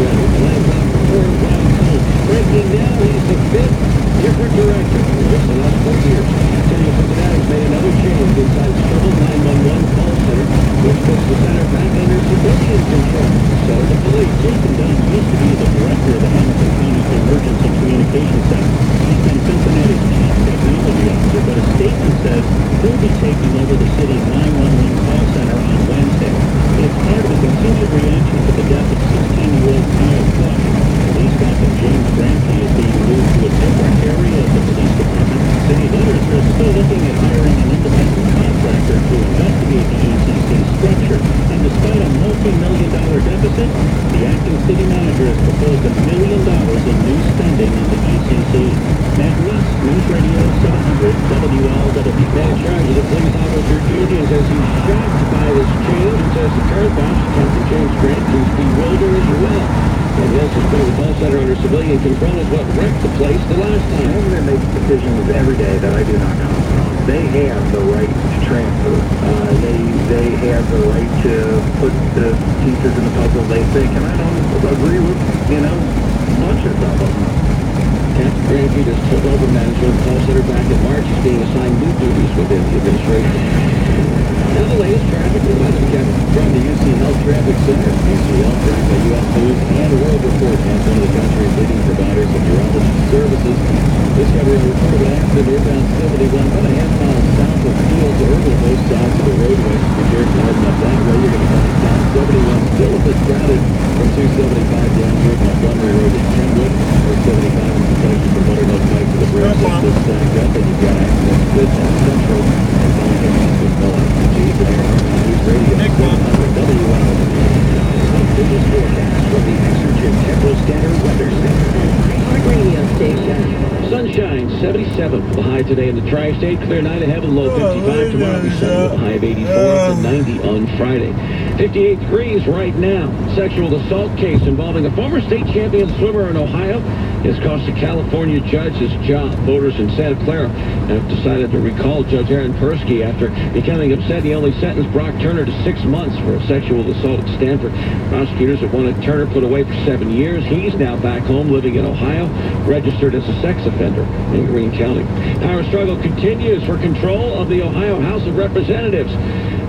Ready. Flames up for Brian Cole. Breaking now, he's the fifth different director in just the last 4 years. City of Cincinnati's made another change inside its troubled 911 call center, which puts the center back under civilian control. So the police, Jason Dunn used to be the director of the Hamilton County Emergency Communications Center. He's been Cincinnati's chief technology officer, but a statement says he'll be taking over the city's 911 call center on Wednesday. It's part of a continued reaction to the death of 16-year-old Kyle Clark. Police captain James Granke is being moved to a different area of the police department. City leaders are still looking at hiring an independent contractor to investigate the ECC structure. And despite a multi-million-dollar deficit, the acting city manager has proposed $1 million in new spending on the ECC. Matt Reese, News Radio 700 WLW. Man in charge of the police officer union says he's shocked by this change and says the current boss, Captain James Granke, is bewildered as well. And yes, it's putting the call center under civilian control is what wrecked the place the last time. The government makes decisions every day that I do not comment on. They have the right to transfer. They have the right to put the pieces in the puzzle they think, and I don't agree with, bunches of them. Captain Granke just took over management of the call center back in March. He's being assigned new duties within the administration. Now the latest traffic and weather check from the UC Health Traffic Center. UC Health tracked by U.S. News and World Report as one of the country's leading providers of urology services. Discovery reported an accident northbound 71 about a half mile south of Fields Herbal, both sides of the roadway. Be careful heading up that way. You're going to find South 71 still a bit crowded from 275 down here from Montgomery Road to Kenwood, or 75 in the section from Buttermilk Pike to the bridge. It's stacked up, and you've got access to Central and Bellingham Hospital. News Radio 700 WLW. This is forecast from the Exergen Temporal Scanner Weather Center. Radio station. Sunshine, 77 for the high today in the Tri-State. Clear night ahead with a low 55. Tomorrow we sunny with a high of 84 up to 90 on Friday. 58 degrees right now. Sexual assault case involving a former state champion swimmer in Ohio has cost a California judge his job. Voters in Santa Clara have decided to recall Judge Aaron Persky after becoming upset he only sentenced Brock Turner to 6 months for a sexual assault at Stanford. Prosecutors have wanted Turner put away for 7 years. He's now back home living in Ohio, registered as a sex offender in Greene County. Power struggle continues for control of the Ohio House of Representatives.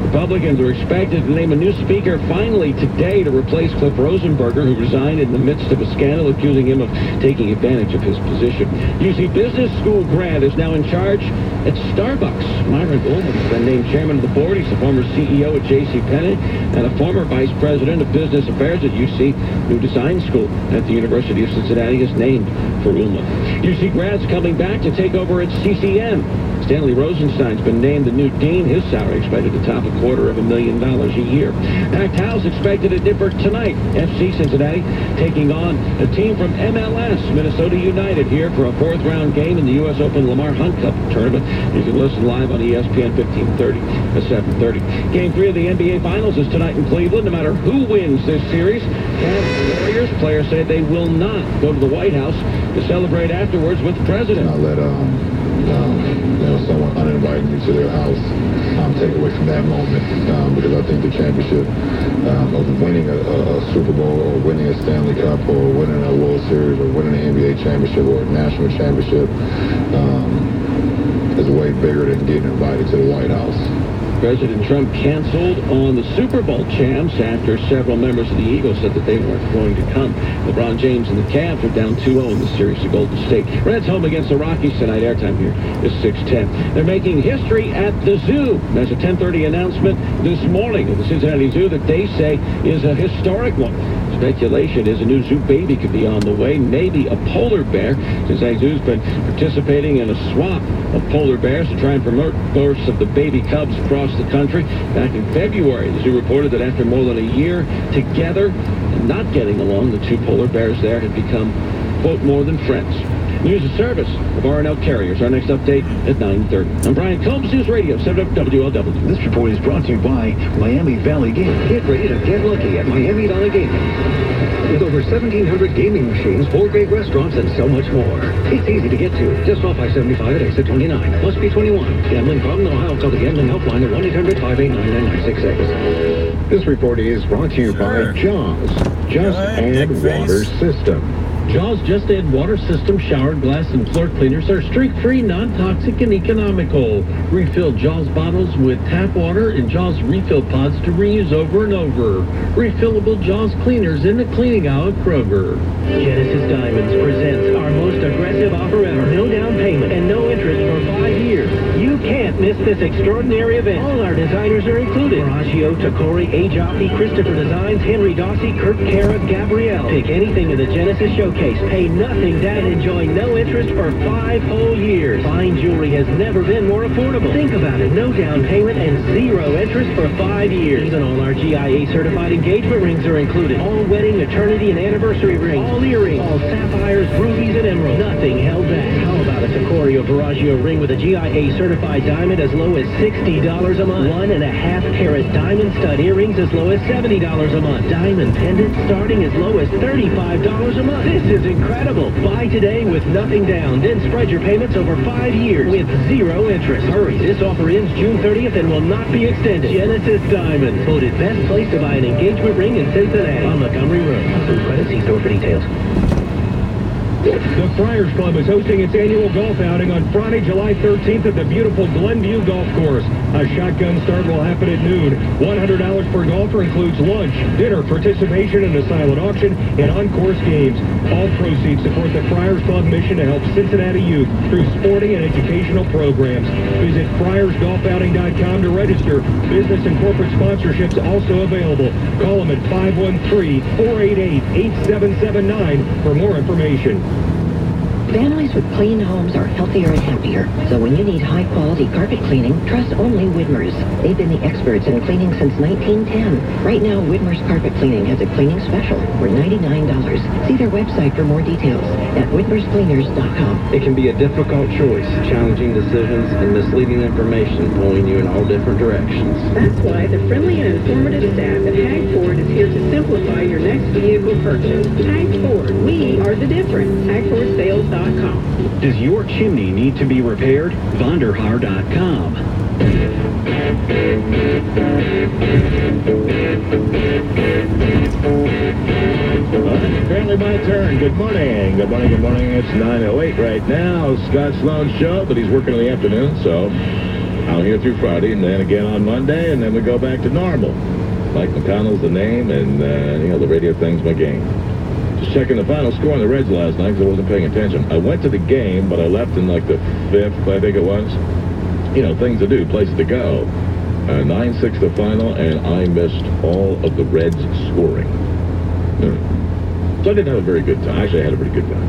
Republicans are expected to name a new speaker finally today to replace Cliff Rosenberger, who resigned in the midst of a scandal accusing him of taking advantage of his position. UC Business School grad is now in charge at Starbucks. Myron Ullman has been named chairman of the board. He's the former CEO at JCPenney and a former vice president of business affairs at UC. New design school at the University of Cincinnati is named for Ullman. UC grads coming back to take over at CCM. Stanley Rosenstein's been named the new dean. His salary expected to top $250,000 a year. Packed house expected at Nippert tonight. FC Cincinnati taking on a team from MLS, Minnesota United, here for a fourth-round game in the U.S. Open Lamar Hunt Cup tournament. You can listen live on ESPN 1530 at 7:30. Game 3 of the NBA Finals is tonight in Cleveland. No matter who wins this series, Cavs Warriors players say they will not go to the White House to celebrate afterwards with the president. I let someone uninvited me to their house take away from that moment, because I think the championship of winning a Super Bowl or winning a Stanley Cup or winning a World Series or winning an NBA championship or a national championship is way bigger than getting invited to the White House. President Trump canceled on the Super Bowl champs after several members of the Eagles said that they weren't going to come. LeBron James and the Cavs are down 2-0 in the series to Golden State. Reds home against the Rockies tonight. Airtime here is 6:10. They're making history at the zoo. There's a 10:30 announcement this morning at the Cincinnati Zoo that they say is a historic one. Speculation is a new zoo baby could be on the way, maybe a polar bear. Cincinnati Zoo's been participating in a swap of polar bears to try and promote births of the baby cubs across the country. Back in February, the zoo reported that after more than a year together and not getting along, the two polar bears there had become, quote, more than friends. News and service of R&L Carriers. Our next update at 9:30. I'm Brian Combs, News Radio 7 WLW. This report is brought to you by Miami Valley Gaming. Get ready to get lucky at Miami Valley Gaming. With over 1,700 gaming machines, 4 great restaurants, and so much more. It's easy to get to. Just off I-75 at exit 29. Must be 21. Gambling problem? No, I'll call the gambling helpline at 1-800-589-9966. This report is brought to you by Jaws. Just Add Water System. Jaws Just Add Water System shower, glass, and floor cleaners are streak-free, non-toxic, and economical. Refill Jaws bottles with tap water and Jaws refill pods to reuse over and over. Refillable Jaws cleaners in the cleaning aisle at Kroger. Genesis Diamonds presents our most aggressive offer ever. No down payment and no interest for 5 years. You can't miss this extraordinary event. All our designers are included. Horacio Tacori, A. Jaffe, Christopher Designs, Henry Dossi, Kurt Cara, Gabrielle. Pick anything in the Genesis Showcase. Pay nothing down and enjoy no interest for 5 whole years. Fine jewelry has never been more affordable. Think about it. No down payment and 0 interest for 5 years. Even all our GIA certified engagement rings are included. All wedding, eternity, and anniversary rings. All earrings. All sapphires, rubies, and emeralds. Nothing held back. How about a Tacori Veragio ring with a GIA certified diamond as low as $60 a month? 1.5 carat diamond stud earrings as low as $70 a month. Diamond pendants starting as low as $35 a month. This is incredible. Buy today with nothing down, then spread your payments over 5 years with 0 interest. Hurry, this offer ends June 30th and will not be extended. Genesis Diamonds, voted best place to buy an engagement ring in Cincinnati on Montgomery Road. Also, credit see store for details. The Friars Club is hosting its annual golf outing on Friday, July 13th at the beautiful Glenview Golf Course. A shotgun start will happen at noon. $100 per golfer includes lunch, dinner, participation in a silent auction, and on-course games. All proceeds support the Friars Club mission to help Cincinnati youth through sporting and educational programs. Visit FriarsGolfOuting.com to register. Business and corporate sponsorships also available. Call them at 513-488-8779 for more information. Families with clean homes are healthier and happier. So when you need high-quality carpet cleaning, trust only Widmer's. They've been the experts in cleaning since 1910. Right now, Widmer's Carpet Cleaning has a cleaning special for $99. See their website for more details at widmerscleaners.com. It can be a difficult choice, challenging decisions, and misleading information pulling you in all different directions. That's why the friendly and informative staff at Hag Ford is here to simplify your next vehicle purchase. Hag Ford, we are the difference. HagFordSales.com. Does your chimney need to be repaired? Vonderhaar.com. Apparently my turn. Good morning. Good morning, good morning. It's 9:08 right now. Scott Sloan's show, but he's working in the afternoon, so I'm here through Friday, and then again on Monday, and then we go back to normal. Mike McConnell's the name, and, the radio thing's my game. Just checking the final score on the Reds last night because I wasn't paying attention. I went to the game, but I left in like the 5th, I think it was. Things to do, places to go. 9-6 the final, and I missed all of the Reds scoring. So I didn't have a very good time. Actually, I had a pretty good time.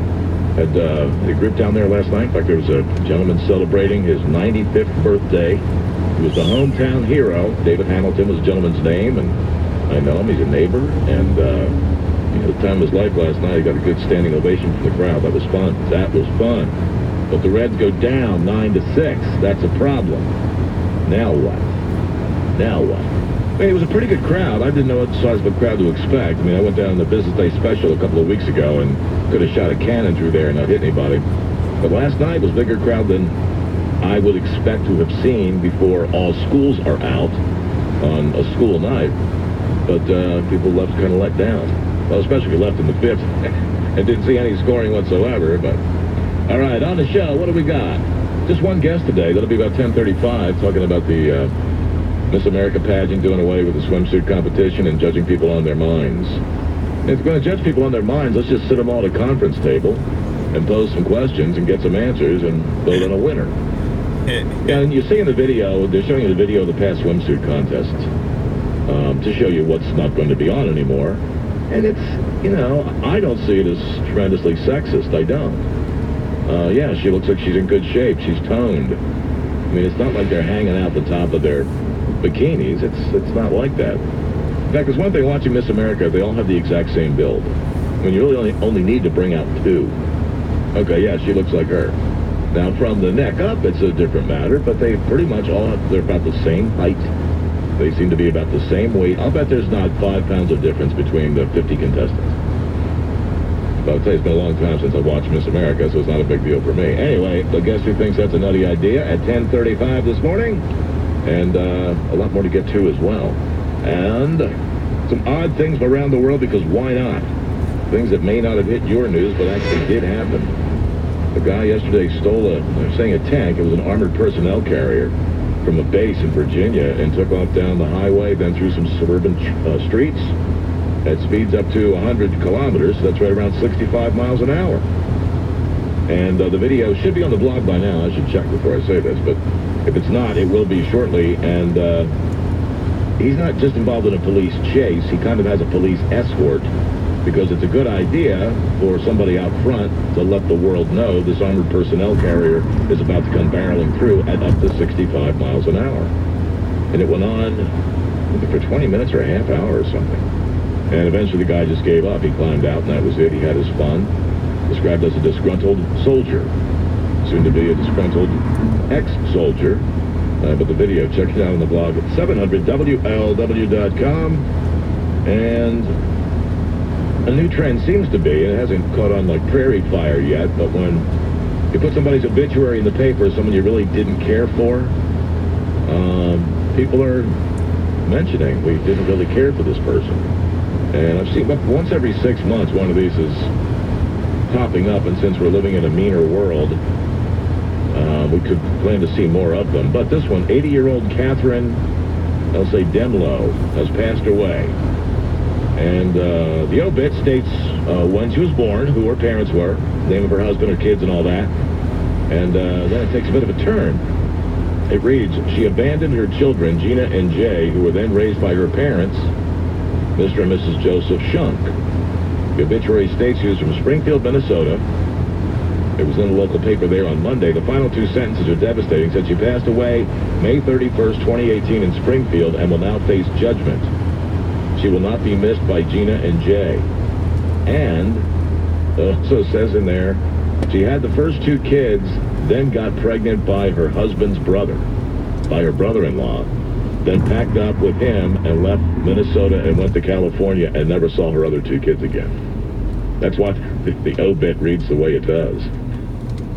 Had a group down there last night. In fact, there was a gentleman celebrating his 95th birthday. He was the hometown hero. David Hamilton was the gentleman's name, and I know him. He's a neighbor, and the time of his life last night, he got a good standing ovation from the crowd. That was fun. That was fun. But the Reds go down 9-6. That's a problem. Now what? Now what? I mean, it was a pretty good crowd. I didn't know what size of a crowd to expect. I mean, I went down to the Business Day Special a couple of weeks ago and could have shot a cannon through there and not hit anybody. But last night was a bigger crowd than I would expect to have seen before all schools are out on a school night. But people left kind of let down. Well, especially if you left in the 5th and didn't see any scoring whatsoever. But all right, on the show, what do we got? Just one guest today. That'll be about 10:35, talking about the Miss America pageant, doing away with the swimsuit competition and judging people on their minds. And if you're going to judge people on their minds, let's just sit them all at a conference table and pose some questions and get some answers and vote on a winner. Yeah, and you see in the video, they're showing you the video of the past swimsuit contest to show you what's not going to be on anymore. And it's, I don't see it as tremendously sexist. I don't. Yeah, she looks like she's in good shape. She's toned. I mean, it's not like they're hanging out the top of their bikinis. It's not like that. In fact, there's one thing watching Miss America, they all have the exact same build. I mean, you really only need to bring out 2. Okay, yeah, she looks like her. Now, from the neck up, it's a different matter, but they pretty much all they're about the same height. They seem to be about the same weight. I'll bet there's not 5 pounds of difference between the 50 contestants. But I'll tell you, it's been a long time since I watched Miss America, so it's not a big deal for me. Anyway, the guess who thinks that's a nutty idea at 10:35 this morning? And a lot more to get to as well. And some odd things around the world, because why not? Things that may not have hit your news, but actually did happen. A guy yesterday stole they're saying a tank. It was an armored personnel carrier from a base in Virginia and took off down the highway, then through some suburban streets at speeds up to 100 kilometers. That's right around 65 miles an hour. And the video should be on the blog by now. I should check before I say this, but if it's not, it will be shortly. And he's not just involved in a police chase. He kind of has a police escort, because it's a good idea for somebody out front to let the world know this armored personnel carrier is about to come barreling through at up to 65 miles an hour. And it went on for 20 minutes or a half hour or something. And eventually the guy just gave up. He climbed out, and that was it. He had his fun. Described as a disgruntled soldier. Soon to be a disgruntled ex-soldier. But the video, check it out on the blog at 700WLW.com. And a new trend seems to be, and it hasn't caught on like prairie fire yet, but when you put somebody's obituary in the paper, someone you really didn't care for, people are mentioning, we didn't really care for this person. And I've seen once every 6 months one of these is popping up, and since we're living in a meaner world, we could plan to see more of them. But this one, 80-year-old Catherine, I'll say Demlow, has passed away. And the obit states when she was born, who her parents were, name of her husband, her kids, and all that. And then it takes a bit of a turn. It reads, she abandoned her children, Gina and Jay, who were then raised by her parents, Mr. and Mrs. Joseph Shunk. The obituary states she was from Springfield, Minnesota. It was in the local paper there on Monday. The final 2 sentences are devastating. Said she passed away May 31st, 2018 in Springfield and will now face judgment. She will not be missed by Gina and Jay. And it also says in there, she had the first 2 kids, then got pregnant by her husband's brother, by her brother-in-law, then packed up with him and left Minnesota and went to California and never saw her other 2 kids again. That's why the obit reads the way it does.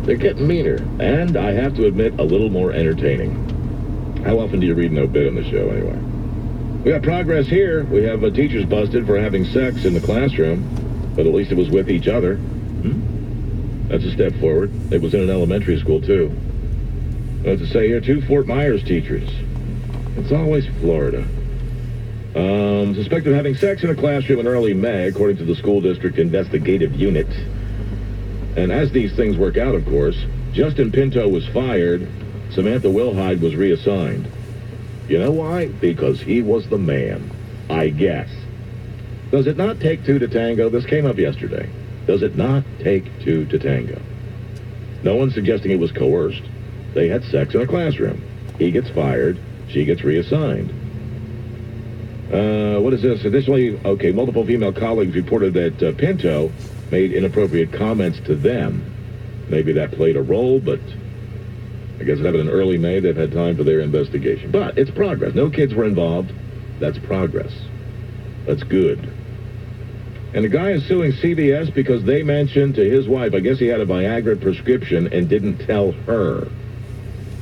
They're getting meaner, and I have to admit, a little more entertaining. How often do you read an obit on the show anyway? We got progress here. We have teachers busted for having sex in the classroom, but at least it was with each other. That's a step forward. It was in an elementary school, too. What to say here? 2 Fort Myers teachers. It's always Florida. Suspected of having sex in a classroom in early May, according to the school district investigative unit. And as these things work out, of course, Justin Pinto was fired. Samantha Wilhide was reassigned. You know why? Because he was the man, I guess. Does it not take 2 to tango? This came up yesterday. Does it not take 2 to tango? No one's suggesting it was coerced. They had sex in a classroom. He gets fired. She gets reassigned. What is this? Additionally, multiple female colleagues reported that Pinto made inappropriate comments to them. Maybe that played a role, but I guess it happened in early May. They've had time for their investigation. But it's progress. No kids were involved. That's progress. That's good. And the guy is suing CVS because they mentioned to his wife, I guess he had a Viagra prescription and didn't tell her.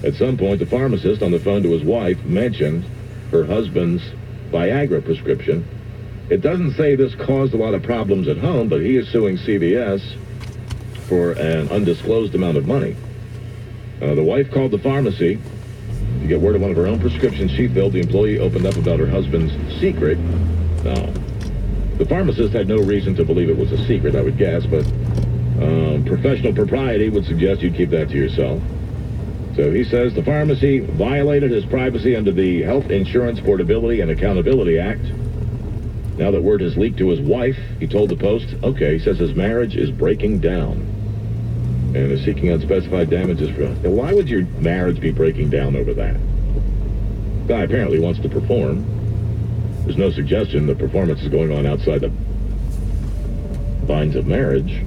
At some point, the pharmacist on the phone to his wife mentioned her husband's Viagra prescription. It doesn't say this caused a lot of problems at home, but he is suing CVS for an undisclosed amount of money. The wife called the pharmacy to get word of one of her own prescriptions she filled. The employee opened up about her husband's secret. Now, the pharmacist had no reason to believe it was a secret, I would guess, but professional propriety would suggest you keep that to yourself. So he says the pharmacy violated his privacy under the Health Insurance Portability and Accountability Act. Now that word has leaked to his wife, he told the Post, he says his marriage is breaking down and is seeking unspecified damages for... Now, why would your marriage be breaking down over that? The guy apparently wants to perform. There's no suggestion the performance is going on outside the binds of marriage.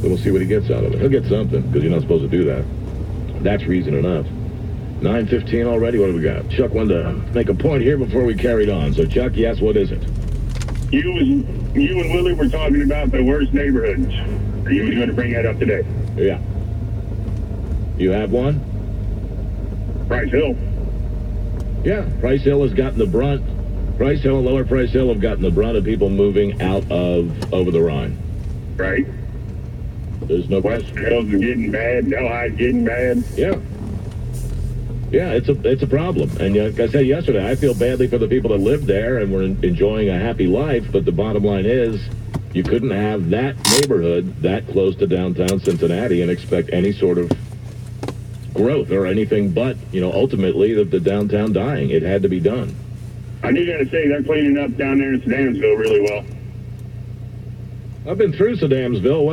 But we'll see what he gets out of it. He'll get something, because you're not supposed to do that. That's reason enough. 9:15 already? What do we got? Chuck wanted to make a point here before we carried on. So, Chuck, yes, what is it? You and Willie were talking about the worst neighborhoods. You was going to bring that up today. Yeah. You have one? Price Hill. Yeah, Price Hill has gotten the brunt. Price Hill and Lower Price Hill have gotten the brunt of people moving out of over the Rhine. Right. There's no West Hills is getting bad. Delhi's getting bad. Yeah. Yeah, it's a problem. And like I said yesterday, I feel badly for the people that live there and were enjoying a happy life, but the bottom line is you couldn't have that neighborhood that close to downtown Cincinnati and expect any sort of growth or anything but, ultimately the downtown dying. It had to be done. I do got to say, they're cleaning up down there in Sedamsville really well. I've been through Sedamsville.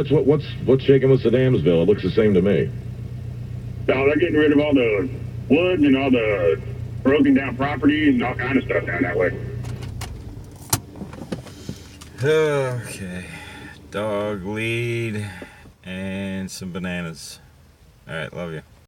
What's shaking with Sedamsville? It looks the same to me. No, they're getting rid of all the woods and all the broken down properties and all kind of stuff down that way. Okay. Dog lead and some bananas. All right, love you.